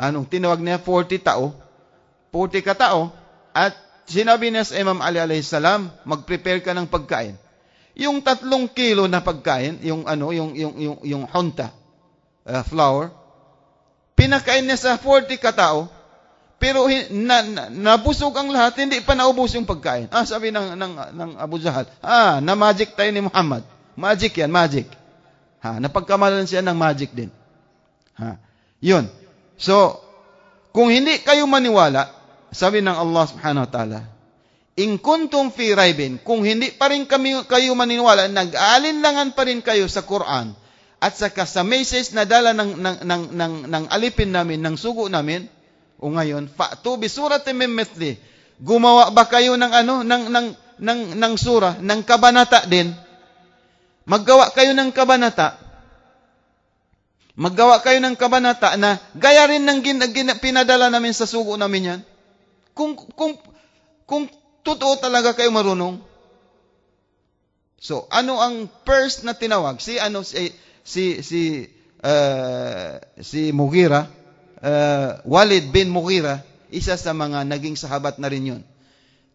Anong tinawag niya? 40 tao. 40 katao. At sinabi niya sa Imam Ali alayhi salam, mag-prepare ka ng pagkain. Yung 3 kilo na pagkain, yung hunta, flour, pinakain niya sa 40 katao, pero nabusog ang lahat, hindi pa naubos yung pagkain. Sabi ng Abu Jahal, na magic tayo ni Muhammad. Magic yan, magic. Napagkamalan siya ng magic din. Yun. So, kung hindi kayo maniwala, sabi ng Allah subhanahu wa ta'ala, in kuntum fi raibin, kung hindi pa rin kayo maniniwala, nag-aalinlangan pa rin kayo sa Quran, at saka sa message na dala ng alipin namin, ng sugo namin, o ngayon, fa'tu bi suratin min mithli, gumawa ba kayo ng sura, ng kabanata din? Maggawa kayo ng kabanata. Maggawa kayo ng kabanata na gaya rin ng pinadala namin sa sugo namin yan. Kung totoo talaga kayo marunong. So, ano ang first na tinawag? Si Mughira, Walid bin Mughira, isa sa mga naging sahabat na rin yun.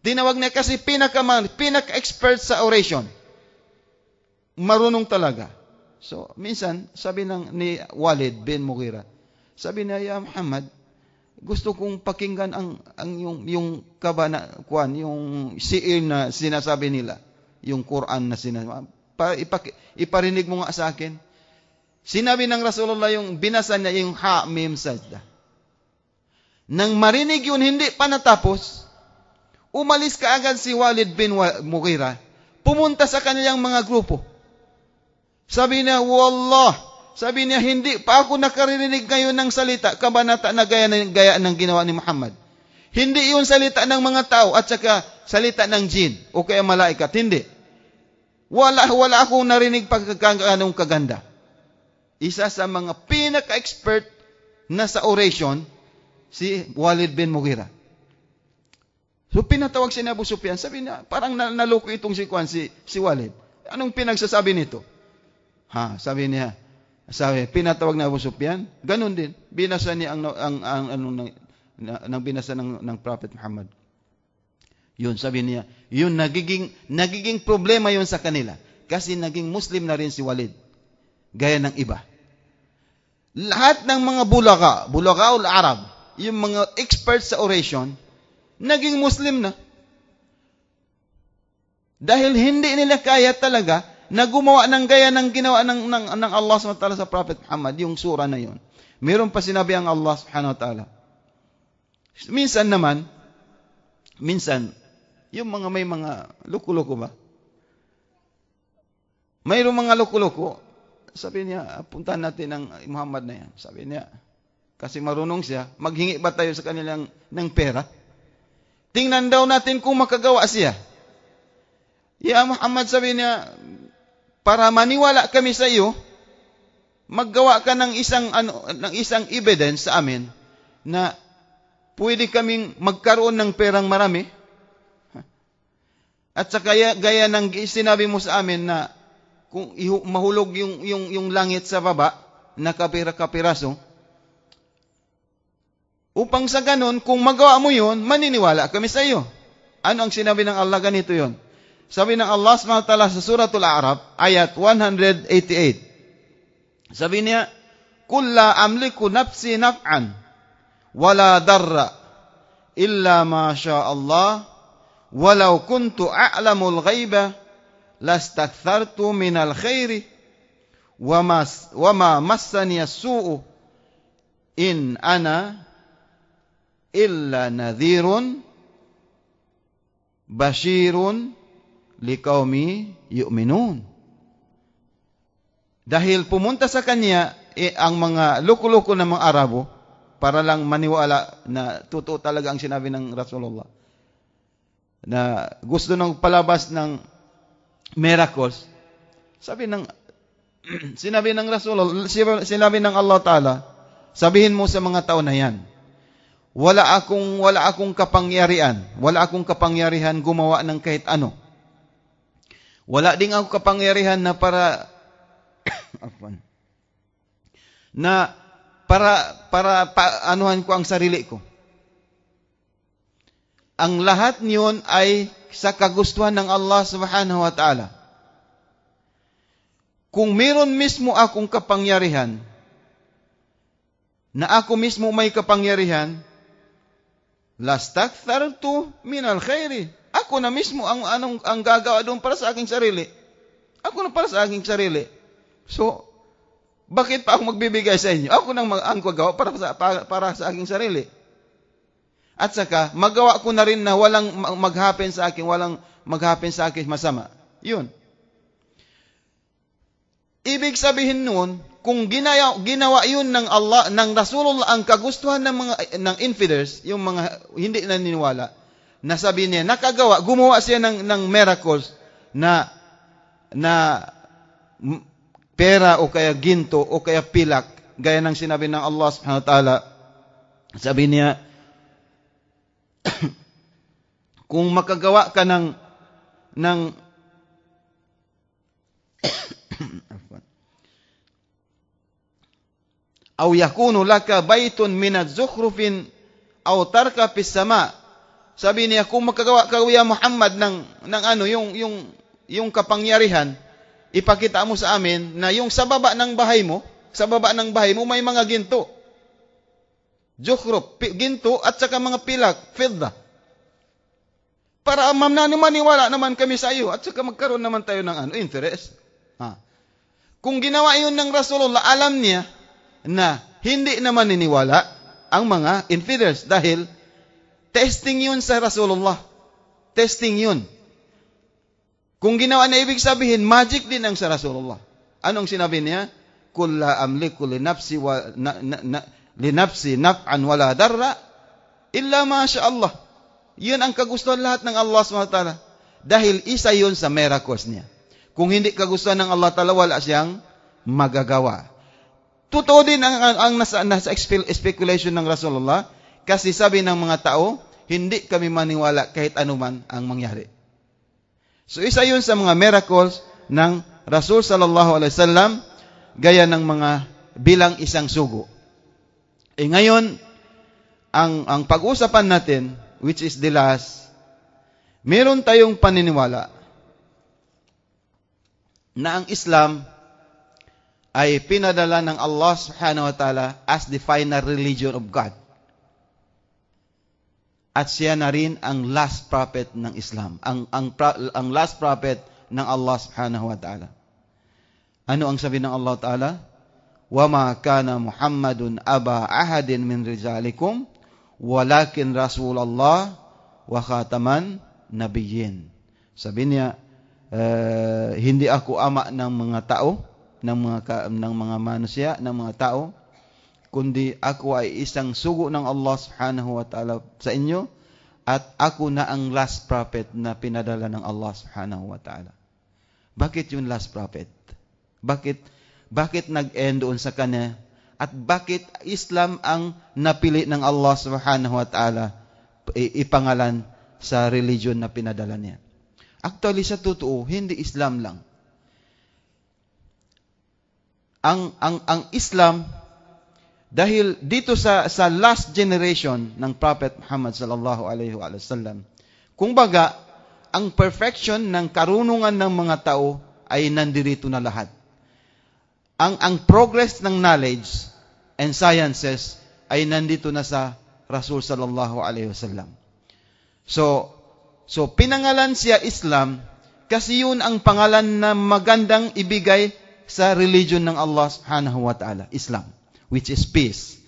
Tinawag niya kasi pinaka-expert sa oration. Marunong talaga. So, minsan, sabi ni Walid bin Mughira, sabi niya, ya Muhammad, gusto kong pakinggan yung si'il na sinasabi nila, yung Quran na sinasabi. Iparinig mo nga sa akin. Sinabi ng Rasulullah yung binasa niya yung ha, mim, sajda. Nang marinig yun, hindi pa natapos, umalis kaagad si Walid bin Mughira, pumunta sa kanilang mga grupo. Sabi niya, wallah, sabi niya, hindi pa ako nakarinig ngayon ng salita, kabanata na gaya ng ginawa ni Muhammad. Hindi yun salita ng mga tao at saka salita ng jin o kaya malaikat. Hindi. Wala akong narinig pagkakanong kaganda. Isa sa mga pinaka-expert na sa oration, si Walid bin Mughira. So pinatawag si Abu Sufyan, sabi niya, parang naloko itong si Walid. Anong pinagsasabi nito? Sabi niya, pinatawag na Abu Sufyan, ganun din. Binasa niya binasa ng Prophet Muhammad. Yun, sabi niya, yun nagiging problema yun sa kanila. Kasi naging Muslim na rin si Walid. Gaya ng iba. Lahat ng mga bulagaul Arab, yung mga experts sa oration, naging Muslim na. Dahil hindi nila kaya talaga na gumawa ng gaya ng ginawa ng Allah subhanahu wa ta'ala sa Prophet Muhammad, yung surah na yun. Meron pa sinabi ang Allah subhanahu wa ta'ala. Minsan, yung may mga luko-luko ba? Mayroong mga luko-luko, sabi niya, puntahan natin ang Muhammad na yan. Sabi niya, kasi marunong siya, maghingi ba tayo sa kanilang ng pera? Tingnan daw natin kung makagawa siya. Ya Muhammad, sabi niya, para maniwala kami sa iyo, maggawa ka ng isang evidence sa amin na pwede kaming magkaroon ng perang marami. At sa gaya ng sinabi mo sa amin na kung mahulog yung langit sa baba na kapira-kapiraso, upang sa ganun, kung magawa mo yun, maniniwala kami sa iyo. Ano ang sinabi ng Allah? Ganito yun. Sabi ng Allah subhanahu wa ta'ala sa Suratul A'raf, ayat 188. Sabi niya, Qul la amliku nafsi naf'an, wala darra, illa ma sya Allah, walau kuntu a'lamul ghaiba, lastakthartu minal khairi, wama massani as-su'u, in ana illa nadhirun, bashirun, liqaumi yu'minun. Dahil pumunta sa kanya ang mga loko-loko ng mga Arabo para lang maniwala na totoo talaga ang sinabi ng Rasulullah. Na gusto nang palabas ng miracles. Sinabi ng Rasulullah, sinabi ng Allah Ta'ala, sabihin mo sa mga tao na yan, wala akong kapangyarihan gumawa ng kahit ano. Wala ding ako kapangyarihan na para anuhan ko ang sarili ko. Ang lahat niyon ay sa kagustuhan ng Allah subhanahu wa ta'ala. Kung meron mismo akong kapangyarihan, na ako mismo may kapangyarihan, lastakthartu minal khairi. Ako na mismo ang gagawa doon para sa aking sarili. Ako na para sa aking sarili. So, bakit pa ako magbibigay sa inyo? Ako nang ang gagawa para sa aking sarili. At saka, magawa ko na rin na walang maghapin sa akin masama. Yun. Ibig sabihin nun, kung ginawa yun ng Allah, ng Rasulullah, ang kagustuhan ng infidels, yung mga hindi naniniwala, nasabi niya, gumawa siya ng miracles na pera o kaya ginto o kaya pilak gaya ng sinabi ng Allah subhanahu wa ta'ala, sabi niya, kung makagawa ka ng aw yakunu laka baytun minaz zukhrufin aw tarka fis sama. Sabi niya, kung makagawa ka ya Muhammad ng yung kapangyarihan, ipakita mo sa amin na yung sa baba ng bahay mo may mga ginto. Zukhruf, ginto at saka mga pilak, fidda. Para maniwala naman kami sa iyo at saka magkaroon naman tayo ng interest. Kung ginawa yun ng Rasulullah, alam niya na hindi naman niniwala ang mga infidels dahil testing yun sa Rasulullah. Testing yun. Kung ginawa na ibig sabihin, magic din ang sa Rasulullah. Anong sinabi niya? Kul la amliku li nafsi naf'an wala darra illa ma sha Allah. Yun ang kagustuhan lahat ng Allah SWT. Dahil isa yun sa miracles niya. Kung hindi kagustuhan ng Allah Ta'ala, wala siyang magagawa. Totoo din ang nasa speculation ng Rasulullah, kasi sabi ng mga tao, hindi kami maniwala kahit anuman ang mangyari. So isa yun sa mga miracles ng Rasul sallallahu alaihi wasallam, gaya ng mga bilang isang sugo. Ngayon, ang pag-usapan natin, which is the last, meron tayong paniniwala na ang Islam ay pinadala ng Allah subhanahu wa ta'ala as the final religion of God. At siya na rin ang last prophet ng Islam. Ang last prophet ng Allah subhanahu wa ta'ala. Ano ang sabi ng Allah ta'ala? وَمَا كَانَ مُحَمَّدٌ أَبَا أَحَدٍ مِّن رِجَالِكُمْ وَلَكِنْ رَسُولَ اللَّهِ وَخَاتَمَ النَّبِيِّينَ. Sabi niya, hindi ako ama ng mga tao, ng mga manusia, ng mga tao, kundi ako ay isang sugo ng Allah subhanahu wa ta'ala sa inyo, at ako na ang last prophet na pinadala ng Allah subhanahu wa ta'ala. Bakit yung last prophet? Bakit nag-end doon sa kanya? At bakit Islam ang napili ng Allah subhanahu wa ta'ala ipangalan sa religion na pinadala niya? Actually, sa totoo, hindi Islam lang. Ang Islam, dahil dito sa last generation ng Prophet Muhammad sallallahu alaihi wasallam, kumbaga, ang perfection ng karunungan ng mga tao ay nandirito na lahat. Ang progress ng knowledge and sciences ay nandito na sa Rasul sallallahu alaihi wasallam. So pinangalan siya Islam kasi yun ang pangalan na magandang ibigay sa religion ng Allah subhanahu wa ta'ala, Islam, which is peace.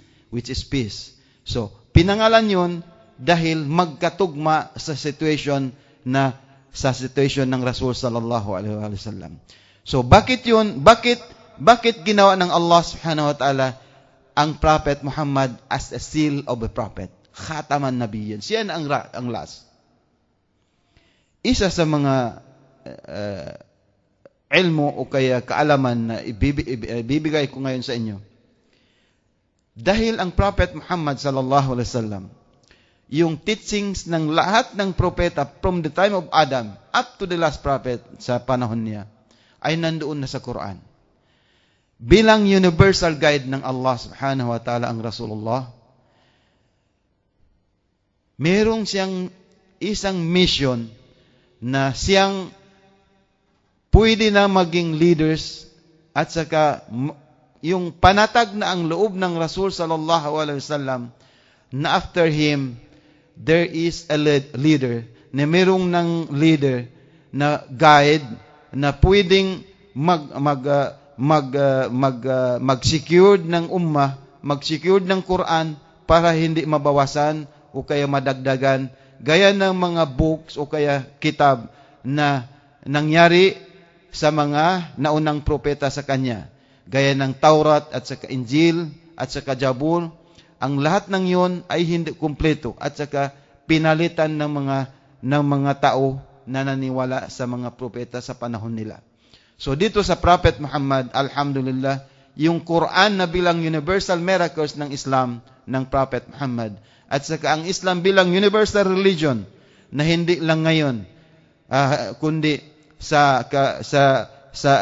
So pinangalan yun dahil magkatugma sa situation ng Rasul sallallahu alaihi wasallam. So bakit yun? Bakit ginawa ng Allah subhanahu wa ta'ala ang Prophet Muhammad as a seal of a prophet? Khataman Nabiyyin. Siya na ang last. Isa sa mga ilmo o kaya kaalaman na ibibigay ko ngayon sa inyo. Dahil ang Prophet Muhammad sallallahu alaihi wasallam, yung teachings ng lahat ng propeta from the time of Adam up to the last prophet sa panahon niya ay nandoon na sa Quran. Bilang universal guide ng Allah subhanahu wa ta'ala ang Rasulullah, merong siyang isang mission na siyang pwede na maging leaders at saka yung panatag na ang loob ng Rasul sallallahu alaihi wasallam na after him there is a leader, na merong ng leader na guide na pwedeng mag-secured ng ummah, mag-secured ng Quran para hindi mabawasan o kaya madagdagan, gaya ng mga books o kaya kitab na nangyari sa mga naunang propeta sa kanya, gaya ng Taurat at saka Injil at saka Jabur. Ang lahat ng yon ay hindi kumpleto at saka pinalitan ng mga tao na naniwala sa mga propeta sa panahon nila. So dito sa Prophet Muhammad, alhamdulillah, yung Quran na bilang universal miracles ng Islam ng Prophet Muhammad, at saka ang Islam bilang universal religion na hindi lang ngayon, kundi sa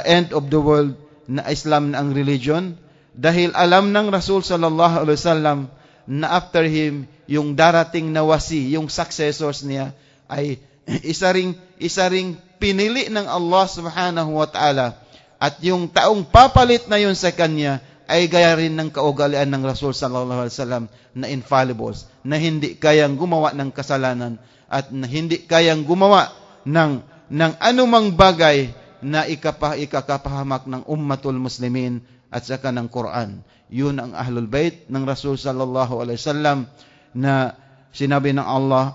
end of the world na Islam na ang religion, dahil alam ng Rasul sallallahu alaihi wasallam na after him, yung darating na wasi, yung successors niya, ay isa ring pinili ng Allah subhanahu wa ta'ala, at yung taong papalit na yun sa kanya ay gaya rin ng kaugalian ng Rasul sallallahu alaihi wasallam na infallibles, na hindi kayang gumawa ng kasalanan at na hindi kayang gumawa ng anumang bagay na ikakapahamak ng ummatul muslimin at saka ng Quran. Yun ang Ahlul Bait ng Rasul sallallahu alaihi wasallam, na sinabi ng Allah,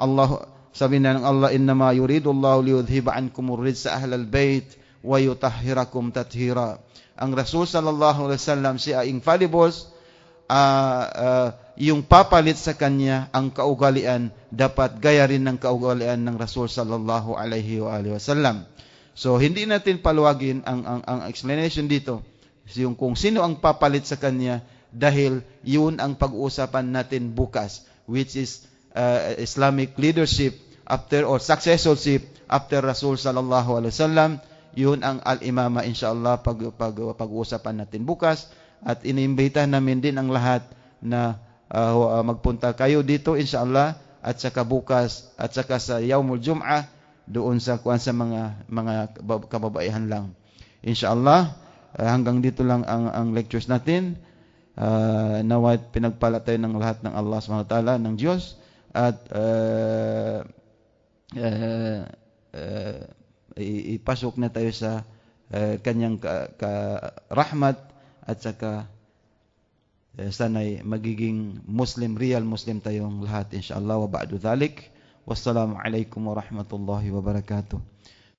sabi na ng Allah, innama yuridullahu liyudhiba ankumur rijsa ahlal bait wa yutahhirakum tathira. Ang Rasul sallallahu alaihi wasallam, siya infallibles, yung papalit sa kanya ang kaugalian, dapat gaya rin ng kaugalian ng Rasul sallallahu alaihi wasallam. So hindi natin paluwagin ang explanation dito, yung kung sino ang papalit sa kanya, dahil yun ang pag-uusapan natin bukas, which is Islamic leadership after, or successorship after Rasul sallallahu alaihi wasallam. Yun ang al-imama, inshallah, pag-uusapan natin bukas. At inimbitahan namin din ang lahat na magpunta kayo dito, inshallah, at saka bukas, at saka sa Yaumul Jum'ah, doon sa mga kababaihan lang. Inshallah, hanggang dito lang ang lectures natin. Naway pinagpala tayo ng lahat ng Allah subhanahu wa ta'ala, ng Diyos, at ipasok na tayo sa kanyang rahmat, at saka sana'y magiging Muslim, real Muslim tayong lahat, inshallah. Wa ba'du dhalik, wassalamu alaikum wa rahmatullahi wa barakatuh.